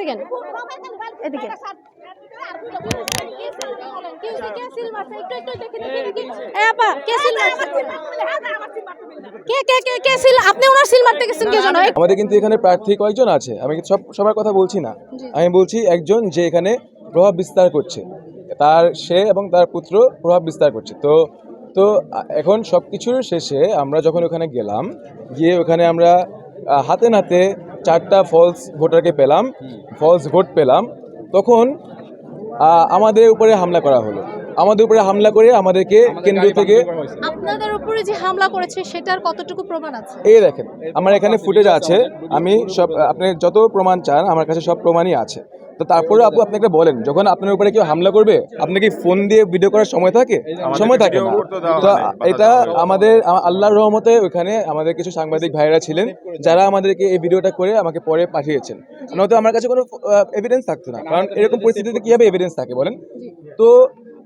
Second এদিকে আমাদের কিন্তু এখানে প্রার্থী কয়েকজন আছে, আমি সবার কথা বলছি না, আমি বলছি একজন যে এখানে প্রভাব বিস্তার করছে, সে এবং তার পুত্র প্রভাব বিস্তার করছে। তো তো এখন সব কিছুর শেষে আমরা যখন ওখানে গেলাম, গিয়ে ওখানে আমরা হাতে নাতে 4টা ফলস ভোটারকে পেলাম, ফলস ভোট পেলাম, তখন আমাদের উপরে হামলা করা হলো। আমাদের উপরে হামলা করে আমাদেরকে কেন্দ্র থেকে আপনাদের উপরে যে হামলা করেছে সেটার কতটুকু প্রমাণ আছে? এই দেখেন, আমার এখানে ফুটেজ আছে, আমি সব, আপনি যত প্রমাণ চান আমার কাছে সব প্রমাণই আছে। তো তারপরে আপু আপনি একটা বলেন, যখন আপনার উপরে কেউ হামলা করবে আপনি কি ফোন দিয়ে ভিডিও করার সময় থাকে? সময় থাকে না। তো এটা আমাদের আল্লাহর রহমতে ওখানে আমাদের কিছু সাংবাদিক ভাইরা ছিলেন যারা আমাদেরকে এই ভিডিওটা করে আমাকে পরে পাঠিয়েছেন, নয়তো আমার কাছে কোনো এভিডেন্স থাকতো না। কারণ এরকম পরিস্থিতিতে কিভাবে এভিডেন্স থাকে বলেন? তো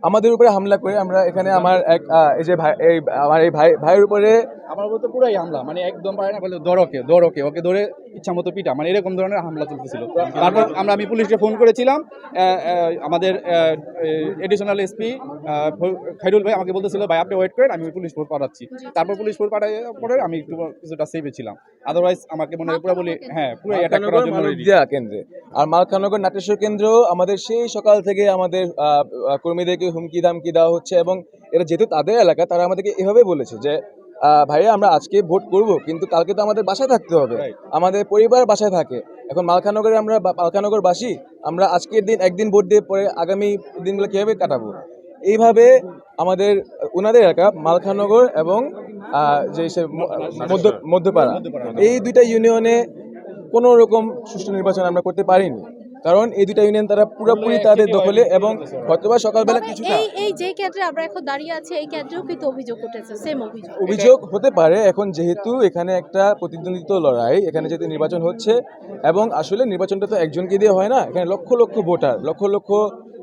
আমাদের উপরে হামলা করে আমরা এখানে আমার এক এই যে ভাই, এই আমার এই ভাইয়ের উপরে আমার উপর তো পুরাই হামলা, মানে একদম পারে না বলে দরকে ওকে ধরে ইচ্ছা মতো পিটা, মানে এরকম ধরনের হামলা চলতেছিল। তারপর আমি পুলিশকে ফোন করেছিলাম, আমাদের এডিশনাল এসপি খাইরুল ভাই আমাকে বলতেছিল ভাই আপনি ওয়েট করেন, আমি পুলিশ ফোর্স পাঠাচ্ছি। তারপর পুলিশ ফোর্স পাঠানোর পরে আমি একটু কিছুটা সেভে ছিলাম, আদারওয়াইজ আমাকে মনে হয় পুরো বলি পুরো অ্যাটাক করার জন্য কেন্দ্রে। আর মালখানগর নাটেশ্বর কেন্দ্র আমাদের সেই সকাল থেকে আমাদের কর্মীদেরকে হুমকি ধামকি দেওয়া হচ্ছে, এবং এটা যেহেতু তাদের এলাকা তারা আমাদেরকে এভাবে বলেছে যে ভাইয়া আমরা আজকে ভোট করব, কিন্তু কালকে তো আমাদের বাসায় থাকতে হবে, আমাদের পরিবার বাসায় থাকে। এখন মালখানগরে আমরা মালখানগরবাসী, আমরা আজকের দিন একদিন ভোট দিয়ে পরে আগামী দিনগুলো কীভাবে কাটাবো? এইভাবে আমাদের ওনাদের এলাকা মালখানগর এবং যে মধ্যপাড়া, এই দুইটা ইউনিয়নে কোনো রকম সুষ্ঠু নির্বাচন আমরা করতে পারিনি, কারণ এই দুইটা ইউনিয়ন তারা পুরোপুরি তাদের দখলে, এবং হয়তোবা সকালবেলা কিছুটা এই যে কেন্দ্রে আমরা এখন দাঁড়িয়ে আছি এই কেন্দ্রেও কিন্তু অভিযোগ উঠেছে, সেম অভিযোগ হতে পারে। এখন যেহেতু এখানে একটা প্রতিদ্বন্দ্বিতা লড়াই, এখানে যেহেতু নির্বাচন হচ্ছে, এবং আসলে নির্বাচনটা তো একজনকে দিয়ে হয় না, এখানে লক্ষ লক্ষ ভোটার, লক্ষ লক্ষ,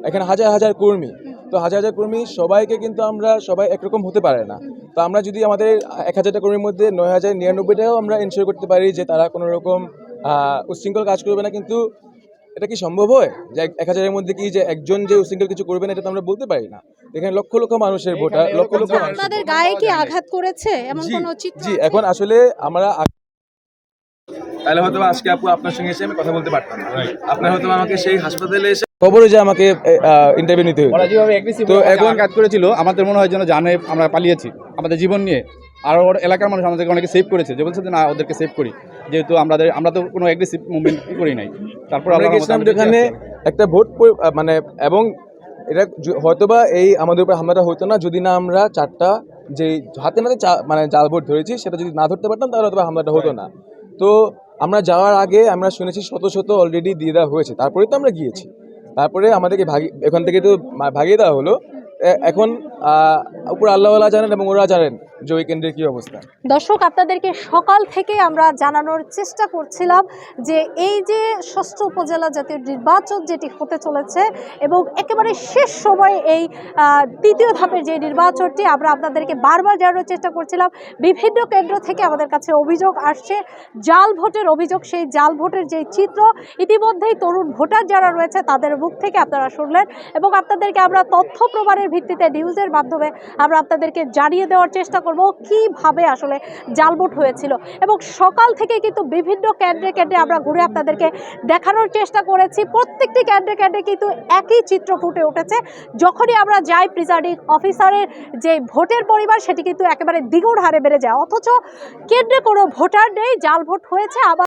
এখানে হাজার হাজার কর্মী, তো হাজার হাজার কর্মী সবাইকে কিন্তু আমরা সবাই একরকম হতে পারে না। তো আমরা যদি আমাদের 1000টা কর্মীর মধ্যে 9099টাও আমরা এনশিওর করতে পারি যে তারা কোনো রকম উচ্ছৃঙ্খল কাজ করবে না, কিন্তু এটা কি সম্ভব হয় যে 1000-এর মধ্যে কি যে একজন যে উচ্ছৃঙ্খল কিছু করবে না, এটা তো আমরা বলতে পারি না। এখানে লক্ষ লক্ষ মানুষের ভোটার, লক্ষ লক্ষ আপনাদের গায়ে কি আঘাত করেছে এমন কোনো চিত্র? জি, এখন আসলে আমরা তাহলে হয়তো আজকে আপু আপনার সঙ্গে এসে আমি কথা বলতে পারতাম না, আপনার হয়তো আমাকে সেই হাসপাতালে এসে খবরে যে আমাকে ইন্টারভিউ নিতে হতো। তো এখন কাজ করেছিল আমাদের মনে হয় যেন জানে আমরা পালিয়েছি আমাদের জীবন নিয়ে, আর ওর এলাকার মানুষ আমাদেরকে অনেকে সেভ করেছে, যে বলছে যে না ওদেরকে সেভ করি, যেহেতু আমরা তো কোনো অ্যাগ্রেসিভ মুভমেন্ট করি নাই। তারপর আমরা গেছিলাম এখানে একটা ভোট মানে, এবং এটা হয়তোবা এই আমাদের উপর হামলাটা হতো না যদি না আমরা 4টা যে হাতে নাতে মানে জাল ভোট ধরেছি সেটা যদি না ধরতে পারতাম, তাহলে হয়তো হামলাটা হতো না। তো আমরা যাওয়ার আগে আমরা শুনেছি শত শত অলরেডি দিয়ে দেওয়া হয়েছে, তারপরে তো আমরা গিয়েছি, তারপরে আমাদেরকে এখান থেকে তো ভাগিয়ে দেওয়া হলো। এখন উপর আল্লাহওয়ালা জানেন এবং ওরা জানেন যে ওই কেন্দ্রের কী অবস্থা। দর্শক, আপনাদেরকে সকাল থেকে আমরা জানানোর চেষ্টা করছিলাম যে এই যে 6ষ্ঠ উপজেলা জাতীয় নির্বাচন যেটি হতে চলেছে, এবং একেবারে শেষ সময়ে এই 3য় ধাপের যে নির্বাচনটি আমরা আপনাদেরকে বারবার জানানোর চেষ্টা করছিলাম। বিভিন্ন কেন্দ্র থেকে আমাদের কাছে অভিযোগ আসছে, জাল ভোটের অভিযোগ। সেই জাল ভোটের যে চিত্র ইতিমধ্যেই তরুণ ভোটার যারা রয়েছে তাদের মুখ থেকে আপনারা শুনলেন, এবং আপনাদেরকে আমরা তথ্য প্রমাণের ভিত্তিতে নিউজের মাধ্যমে আমরা আপনাদেরকে জানিয়ে দেওয়ার চেষ্টা করব কিভাবে আসলে জাল ভোট হয়েছিল। এবং সকাল থেকে কিন্তু বিভিন্ন কেন্দ্রে কেন্দ্রে আমরা ঘুরে আপনাদেরকে দেখানোর চেষ্টা করেছি, প্রত্যেকটি কেন্দ্রে কিন্তু একই চিত্র ফুটে উঠেছে। যখনই আমরা যাই প্রিসাইডিং অফিসারের যে ভোটের পরিমাণ সেটি কিন্তু একেবারে দ্বিগুণ হারে বেড়ে যায়, অথচ কেন্দ্রে কোনো ভোটার নেই, জাল ভোট হয়েছে। আবার